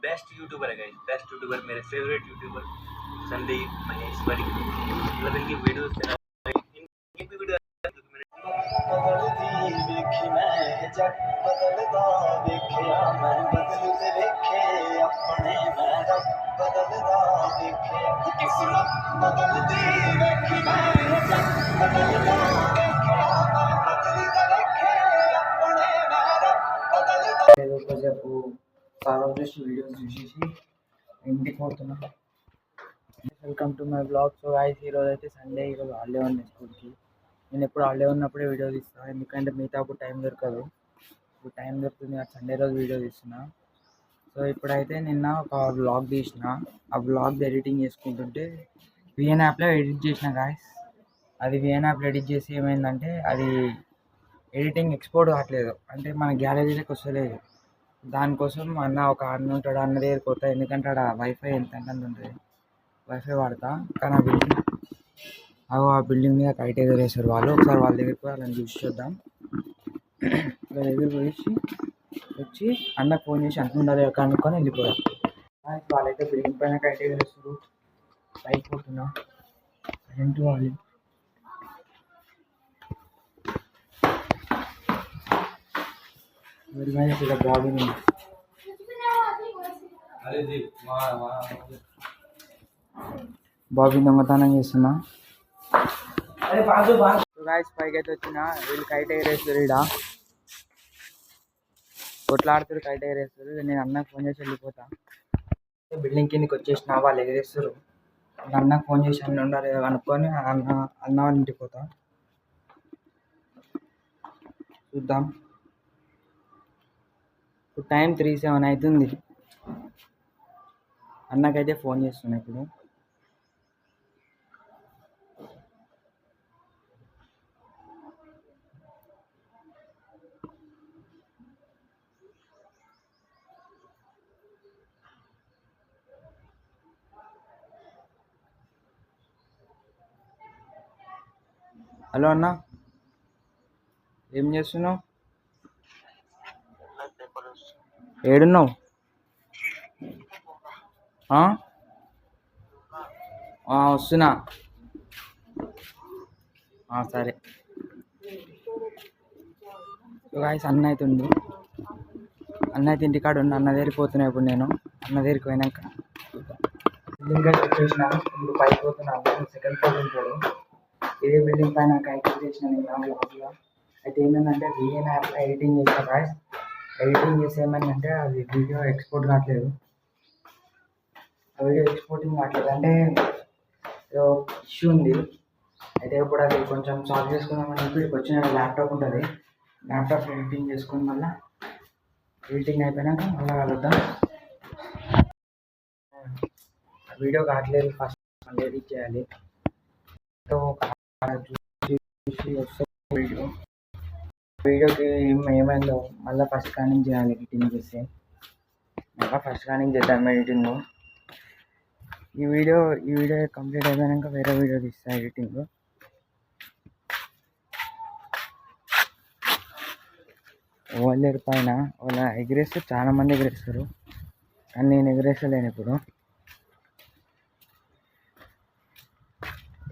Best YouTuber है guys, best YouTuber, मेरे favourite YouTuber Sandeep Maheshwari. मतलब इनकी वीडियोस इनकी वीडियो కొద్దిసేపు సాల్వ్ చేసి వీడియోస్ చూసేసి ఇంటికి పోతున్నా. Welcome to my blog. So guys, ఈరోజు అయితే సండే, ఈరోజు హాలిడే ఉంది స్కూల్కి. నేను ఎప్పుడు హాలిడే ఉన్నప్పుడే వీడియో తీస్తాను, ఎందుకంటే మిగతా అప్పుడు టైం దొరకదు. ఇప్పుడు టైం దొరుకుతుంది, సండే రోజు వీడియో తీస్తున్నా. సో ఇప్పుడైతే నిన్న ఒక బ్లాగ్ తీసిన, ఆ బ్లాగ్ ఎడిటింగ్ చేసుకుంటుంటే విఎన్ యాప్లో ఎడిట్ చేసిన గాయస్. అది విఎన్ యాప్లో ఎడిట్ చేసి ఏమైందంటే అది ఎడిటింగ్ ఎక్స్పోర్ట్ కావట్లేదు, అంటే మన గ్యాలరీలోకి వస్తలేదు. దానికోసం అన్న ఒక అన్న ఉంటాడు, అన్న దగ్గరికి పోతా, ఎందుకంటే అక్కడ వైఫై ఎంత ఉంటుంది, వైఫై వాడతా. కానీ ఆ బిల్డింగ్ మీద కైట్ ఎగరేసారు వాళ్ళు. ఒకసారి వాళ్ళ దగ్గరికి పోయి వాళ్ళని చూసి చూద్దాం. వాళ్ళ దగ్గర వచ్చి అన్నకు ఫోన్ చేసి అంటుండాలి కనుక్కొని వెళ్ళిపోయాం. వాళ్ళైతే బిల్డింగ్ పైన కైట్ ఎగరేస్తారు. పైకి పోతున్నా, కరెంట్ వాళ్ళు బాగుంది. బాబీ దొంగతనం చేస్తున్నా. పైకి అయితే వచ్చిన, వీళ్ళు కైట్ ఎగరేస్తారు, ఈడ కొట్లాడుతారు, కైట్ ఎగరేస్తారు. నేను అన్నకు ఫోన్ చేసి వెళ్ళిపోతా. బిల్డింగ్ కిందకి వచ్చేసిన, వాళ్ళు ఎగరేస్తారు. అన్నకు ఫోన్ చేసి అన్న ఉండాలి అనుకొని అన్న వాళ్ళ ఇంటికి పోతా. చూద్దాం. ఇప్పుడు టైం 3:07 అవుతుంది. అన్నకైతే ఫోన్ చేస్తున్నా ఇప్పుడు. హలో అన్న, ఏం చేస్తున్నావు? ఏడున్నావు? వస్తున్నా. సరే. గాయస్, అన్న అయితే ఉండు, అన్న అయితే ఇంటికాడ ఉండు. అన్న దగ్గరికి పోతున్నా ఇప్పుడు నేను. అన్న దగ్గరికి పోయినాక బిల్డింగ్ అయితే వచ్చేసిన, ఇప్పుడు పైకి పోతున్నా. సెకండ్ ఫ్లోర్ ఉంటాడు, ఇదే బిల్డింగ్ పైన కైట్ చేసిన నేను బ్లాగ్లో. అయితే ఏమైందంటే విఎన్ యాప్లో ఎడిటింగ్ చేసిన గాయస్. ఎడిటింగ్ చేసి ఏమైందంటే అది వీడియో ఎక్స్పోర్ట్ కావట్లేదు. ఆ వీడియో ఎక్స్పోర్టింగ్ కావట్లేదు, అంటే ఇష్యూ ఉంది. అయితే ఇప్పుడు అది కొంచెం సాల్వ్ చేసుకుందామని చెప్పి ఇక్కడికి వచ్చిన ల్యాప్టాప్ ఉంటుంది, ల్యాప్టాప్ ఎడిటింగ్ చేసుకుని మళ్ళీ ఎడిటింగ్ అయిపోయినాక మళ్ళీ కలుద్దాం. వీడియో కావట్లేదు, ఫస్ట్ మళ్ళీ ఎడిట్ చేయాలి. చూసి వస్తే వీడియోకి ఏమైందో మళ్ళీ ఫస్ట్ స్కానింగ్ చేయాలి. ఎడిటింగ్ చేస్తే మళ్ళీ ఫస్ట్ స్కానింగ్ చేద్దాం ఎడిటింగ్. ఈ వీడియో కంప్లీట్ అయిపోయాక వేరే వీడియో తీస్తాను ఎడిటింగ్. వాళ్ళ పైన వాళ్ళ ఎగిరేస్తే చాలా మంది ఎగిరేస్తారు, కానీ నేను ఎగిరేస్తలేను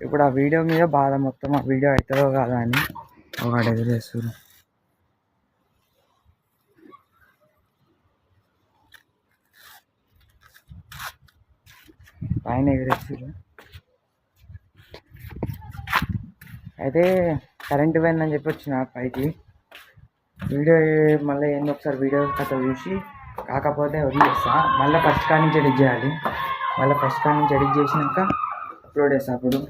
ఇప్పుడు ఆ వీడియో మీద బాధ మొత్తం. ఆ వీడియో అవుతుందో కాదా అని వాడు ఎగిరేస్తారు. పైన ఎగిరేస్తారు. అయితే కరెంట్ పోయిందని చెప్పి వచ్చిన పైకి. వీడియో మళ్ళీ ఏంది ఒకసారి వీడియో కథ చూసి కాకపోతే వదిలేస్తా. మళ్ళీ ఫస్ట్ కాడి నుంచి ఎడిట్ చేయాలి. మళ్ళీ ఫస్ట్ కాడి నుంచి ఎడిట్ చేసినాక అప్లోడ్ చేస్తా. అప్పుడు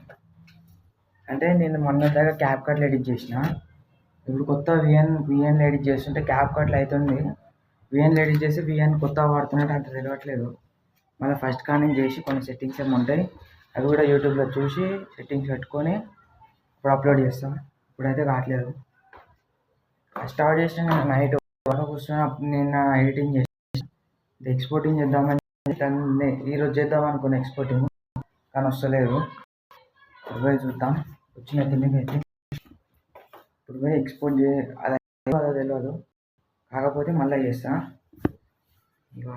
అంటే నేను మొన్న దాకా క్యాప్ కట్లో ఎడిట్ చేసిన, ఇప్పుడు కొత్త విఎన్లో ఎడిట్ చేస్తుంటే క్యాప్ కట్లో అవుతుంది. విఎన్లో ఎడిట్ చేసి విఎన్ కొత్త వాడుతున్నట్టు అంత తెలియట్లేదు. మళ్ళీ ఫస్ట్ కాడి నుంచి చేసి కొన్ని సెట్టింగ్స్ ఏమి ఉంటాయి, అవి కూడా యూట్యూబ్లో చూసి సెట్టింగ్స్ పెట్టుకొని ఇప్పుడు అప్లోడ్ చేస్తాను. ఇప్పుడైతే కావట్లేదు. స్టార్ట్ చేసిన నేను నైట్ కూర్చొని నిన్న ఎడిటింగ్ చేసి ఎక్స్పోర్టింగ్ చేద్దామని ఈరోజు చేద్దాం అనుకున్న ఎక్స్పోర్టింగ్, కానీ వస్తలేదు. పోయి చూద్దాం. వచ్చిన కిందకి అయితే ఇప్పుడు పోయి ఎక్స్పోర్ట్ అది తెలియదు, కాకపోతే మళ్ళీ చేస్తా. ఇక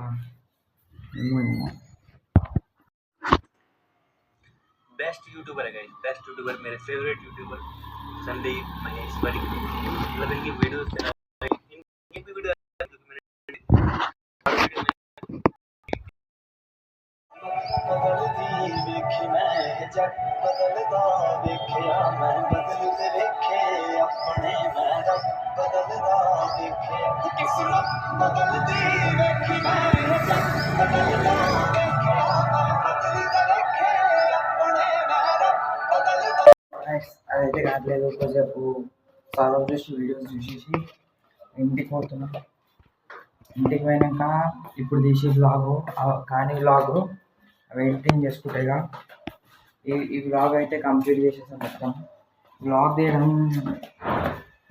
बेस्ट यूट्यूबर है गाइस, बेस्ट यूट्यूबर, मेरे फेवरेट यूट्यूबर संदीप महेश्वरी। मतलब इनकी वीडियोस इनकी भी वीडियो बदलती वेखी मैं जग बदलदा वेखिया मैं बदलते वेखे अपने मैं रब बदलदा वेखे किस्मत बदलती वेखी मैं जग बदलदा वेखिया मैं बदलते वेखे अपने मैं रब बदलदा। అదైతే కావట్లేదు. కొద్దిసేపు సాల్వ్ చేసి వీడియోస్ చూసేసి ఇంటికి పోతున్నా. ఇంటికి పోయినాక ఇప్పుడు తీసే వ్లాగు కానీ వ్లాగు ఎడిటింగ్ చేసుకుంటా. ఇక ఈ వ్లాగ్ అయితే కంప్లీట్ చేసేసాం మొత్తం. వ్లాగ్ తీయడం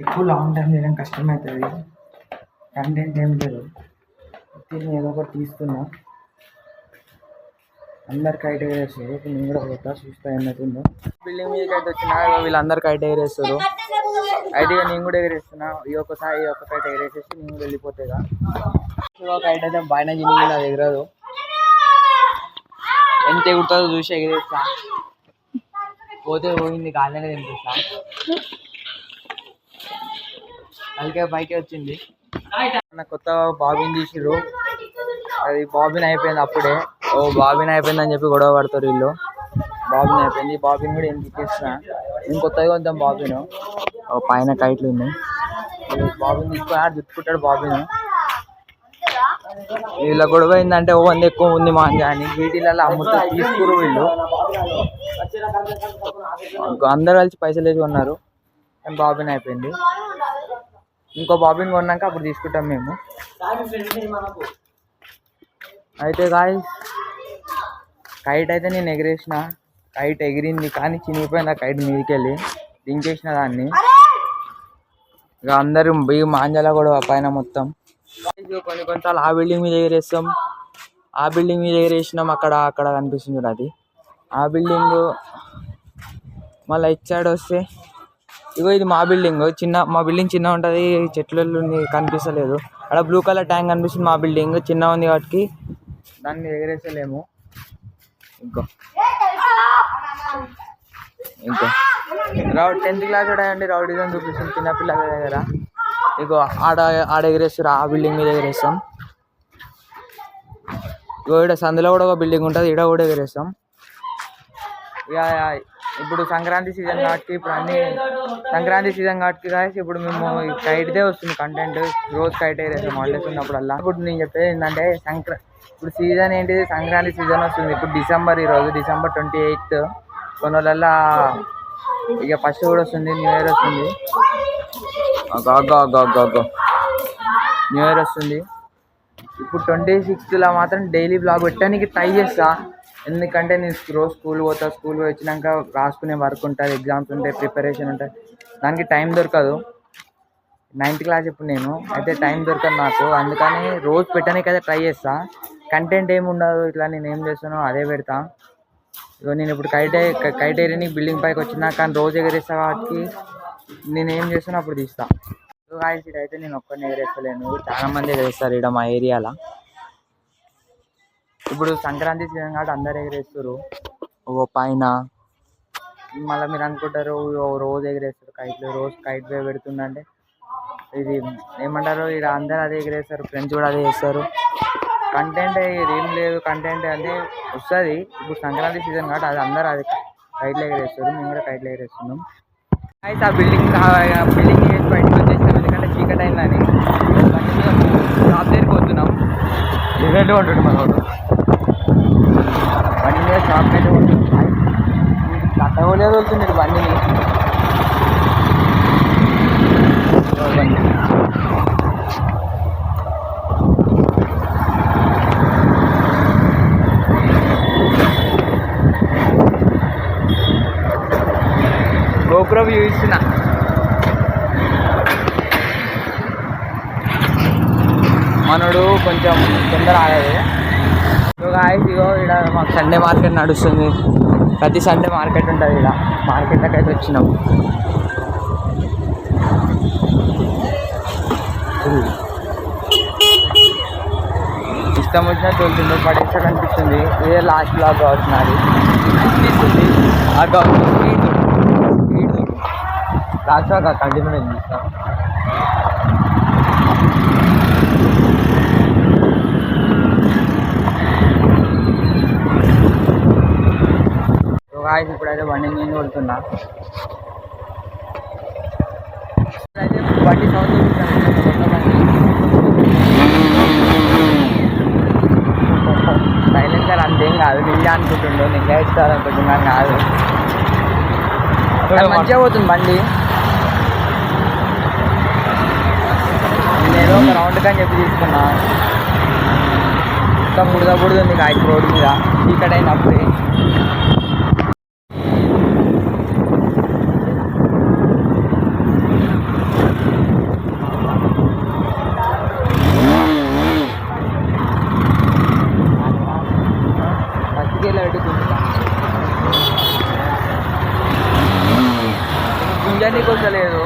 ఎక్కువ లాంగ్ టైం చేయడం కష్టమవుతుంది. కంటెంట్ ఏం లేదు, నేను ఏదో ఒకటి తీస్తున్నా. అందరు కైట్ ఎగరేస్తారు, నేను కూడా పోతా చూస్తా ఏమవుతుందో. బిల్డింగ్ మీదకి అయితే వచ్చినా వీళ్ళందరూ కైట్ ఎగరేస్తారు. అయితే ఇక నేను కూడా ఎగరేస్తున్నా. ఈ ఒక్కసారి ఈ ఒక్క కైట్ ఎగరేసేసి నేను కూడా వెళ్ళిపోతాయి. కైట్ అయితే బాగా జినిగి అది ఎగరదు, ఎంత ఎగురుతుందో చూసి ఎగరేస్తా. పోతే పోయింది, కాళ్ళనే తినిపిస్తా. అందుకే పైకి వచ్చింది. కొత్త బాబిన్ తీసిర్రు, అది బాబిన్ అయిపోయింది అప్పుడే. బాబిన్ అయిపోయిందని చెప్పి గొడవ పడతారు వీళ్ళు. బాబిన్ అయిపోయింది, బాబిన్ కూడా ఏం తిప్పేస్తున్నా. నేను కొత్తగా కొంచెం బాబిన్ పైన కైట్లు ఉన్నాయి. బాబిన్ తీసుకొని ఆడు చుట్టుకుంటాడు బాబిన్. వీళ్ళ గొడవ ఏంటంటే వంద ఎక్కువ ఉంది మా అని వీటిలలో అమ్ముతూ తీసుకురు వీళ్ళు. అందరు కలిసి పైసలు వేసి కొన్నారు, కానీ బాబిన్ అయిపోయింది. ఇంకో బాబిన్ కొన్నాక అప్పుడు తీసుకుంటాం మేము. అయితే గాయ్స్ కైట్ అయితే నేను ఎగిరేసిన. కైట్ ఎగిరింది కానీ చినిగిపోయింది. ఆ కైట్ మీదకి వెళ్ళి దించేసిన దాన్ని. ఇక అందరూ బియ్యం మాంజాల కూడా పైన మొత్తం. కొన్నిసార్లు ఆ బిల్డింగ్ మీద ఎగిరేస్తాం, ఆ బిల్డింగ్ మీద ఎగిరేసినాం. అక్కడ కనిపిస్తుంది చూడ, అది ఆ బిల్డింగ్. మళ్ళీ ఇటు సైడ్ వస్తే ఇగో ఇది మా బిల్డింగ్. మా బిల్డింగ్ చిన్న ఉంటుంది, చెట్లు కనిపిస్తలేదు. అక్కడ బ్లూ కలర్ ట్యాంక్ కనిపిస్తుంది. మా బిల్డింగ్ చిన్న ఉంది కాబట్టి దాన్ని ఎగరేసలేము. ఇంకో 10th క్లాస్ అండి రౌడీజం చూపిస్తుంది చిన్నపిల్లల దగ్గర. ఇగో ఆడ ఎగరేస్తారు, ఆ బిల్డింగ్ మీద ఎగరేస్తాం. ఇగో ఇక్కడ సందులో కూడా ఒక బిల్డింగ్ ఉంటుంది, ఇక్కడ కూడా ఎగరేస్తాం. ఇక ఇప్పుడు సంక్రాంతి సీజన్ కాబట్టి కాసి ఇప్పుడు మేము కైట్దే వస్తుంది కంటెంట్. రోజు కైట్ ఎగరేస్తాం హాలిడేస్ ఉన్నప్పుడల్లా. ఇప్పుడు నేను చెప్పేది ఏంటంటే ఇప్పుడు సీజన్ ఏంటిది, సంక్రాంతి సీజన్ వస్తుంది. ఇప్పుడు డిసెంబర్, ఈరోజు డిసెంబర్ 28. కొన్ని రోజులల్లా ఇక ఫస్ట్ కూడా వస్తుంది, న్యూ ఇయర్ వస్తుంది. న్యూ ఇయర్ వస్తుంది. ఇప్పుడు 26లా మాత్రం డైలీ బ్లాగ్ పెట్టడానికి ట్రై చేస్తా. ఎందుకంటే నేను రోజు స్కూల్ పోతా, స్కూల్ పోయి వచ్చినాక రాసుకునే వర్క్ ఉంటుంది, ఎగ్జామ్స్ ఉంటాయి, ప్రిపరేషన్ ఉంటుంది, దానికి టైం దొరకదు. 9th క్లాస్ ఇప్పుడు నేను అయితే టైం దొరకదు నాకు. అందుకని రోజు పెట్టడానికి అయితే ట్రై చేస్తా. కంటెంట్ ఏమి ఉండదు, ఇట్లా నేను ఏం చేస్తానో అదే పెడతా. ఇగో నేను ఇప్పుడు కైట్ ఎగిరి బిల్డింగ్ పైకి వచ్చినా, కానీ రోజు ఎగరేస్తా కాబట్టి నేను ఏం చేస్తానో అప్పుడు తీస్తా. గాయ్స్ ఇదైతే నేను ఒక్కరిని ఎగరేస్తలేను, చాలా మంది ఎగరేస్తారు ఇక్కడ మా ఏరియాలో. ఇప్పుడు సంక్రాంతి సీజన్ కాబట్టి అందరు ఎగరేస్తారు పైన. మళ్ళీ మీరు అనుకుంటారు రోజు ఎగరేస్తారు కైట్లు, రోజు కైట్ వే పెడుతుందంటే ఇది ఏమంటారు, ఇక్కడ అందరు అదే ఎగరేస్తారు, ఫ్రెండ్స్ కూడా అదే చేస్తారు. కంటెంట్ ఏం లేదు, కంటెంట్ అంటే వస్తుంది. ఇప్పుడు సంక్రాంతి సీజన్ కాబట్టి అది అందరూ అది కైట్లు ఎగరేస్తారు, మేము కూడా కైట్లు ఎగరేస్తున్నాం. అయితే ఆ బిల్డింగ్ చేసి బయటకు వచ్చేసినాం, ఎందుకంటే చీకటి అయిందని. షాప్ దగ్గరికి పోతున్నాం. ఈవెంట్ ఉంటుంది మనోడు బండి మీద, షాప్ అయితే ఉంటుంది. కట్టగోలేదు వెళ్తుంది బండిని. గోపుర వ్యూ ఇస్తున్నా. మనోడు కొంచెం తొందర ఆగదు. ఇగో ఇక్కడ మాకు సండే మార్కెట్ నడుస్తుంది, ప్రతి సండే మార్కెట్ ఉంటుంది. ఇక్కడ మార్కెట్లోకి అయితే వచ్చినాం. ఇష్టం వచ్చినట్టు వెళ్తుందో పడేసాడు అనిపిస్తుంది. ఇదే లాస్ట్ బ్లాగ్ కావచ్చు నాది. అనిపిస్తుంది ఆ కావచ్చు స్పీడ్ లాస్ట్ బ్లాగ్ కంటిన్యూ చూస్తాను. ఇప్పుడైతే బండి నేను కొడుతున్నా. అయితే బండి సౌండ్ సైలెన్సర్ అంతేం కాదు, నిజం అనుకుంటుండో నిజంగా ఇస్తారనుకుంటున్నాను కాదు. మంచిగా పోతుంది బండి. నేను ఒక రౌండ్ కానీ చెప్పి తీసుకున్నా. ఇంకా బుడద కాయకు రోడ్డు మీద చీకటి అయినప్పుడే. ఇంజనీకి వస్తలేదు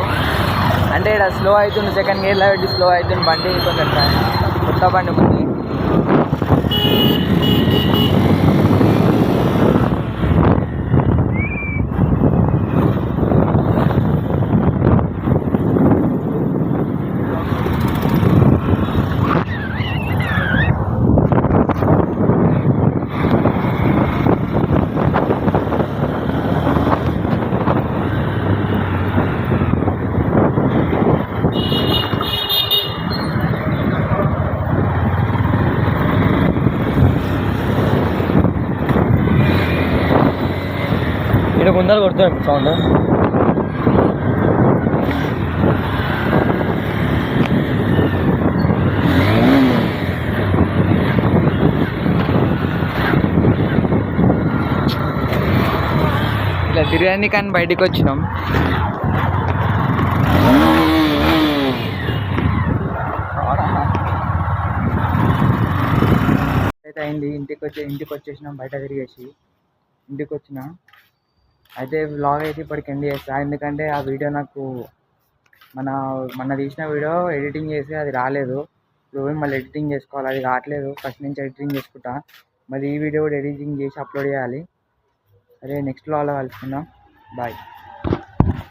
అంటే ఇక్కడ స్లో అవుతుంది. సెకండ్ గేర్లో పెట్టి స్లో అవుతుంది బండి. కొంచెం కొత్త బండి ఉంది. ఇక్కడ ముందర కొడుతుంది సౌండ్. ఇట్లా తిరగని కానీ బయటికి వచ్చినాం. అయితే అయింది. ఇంటికి వచ్చేసినాం. బయట తిరిగేసి ఇంటికి వచ్చిన. అయితే వ్లాగ్ అయితే ఇప్పటికి ఎండ్ చేస్తా. ఎందుకంటే ఆ వీడియో నాకు మన తీసిన వీడియో ఎడిటింగ్ చేసి అది రాలేదు. ఇప్పుడు మళ్ళీ ఎడిటింగ్ చేసుకోవాలి, అది రావట్లేదు. ఫస్ట్ నుంచి ఎడిటింగ్ చేసుకుంటా. మరి ఈ వీడియో కూడా ఎడిటింగ్ చేసి అప్లోడ్ చేయాలి. అదే నెక్స్ట్ వ్లాగ్లో కలుసుకుందాం. బాయ్.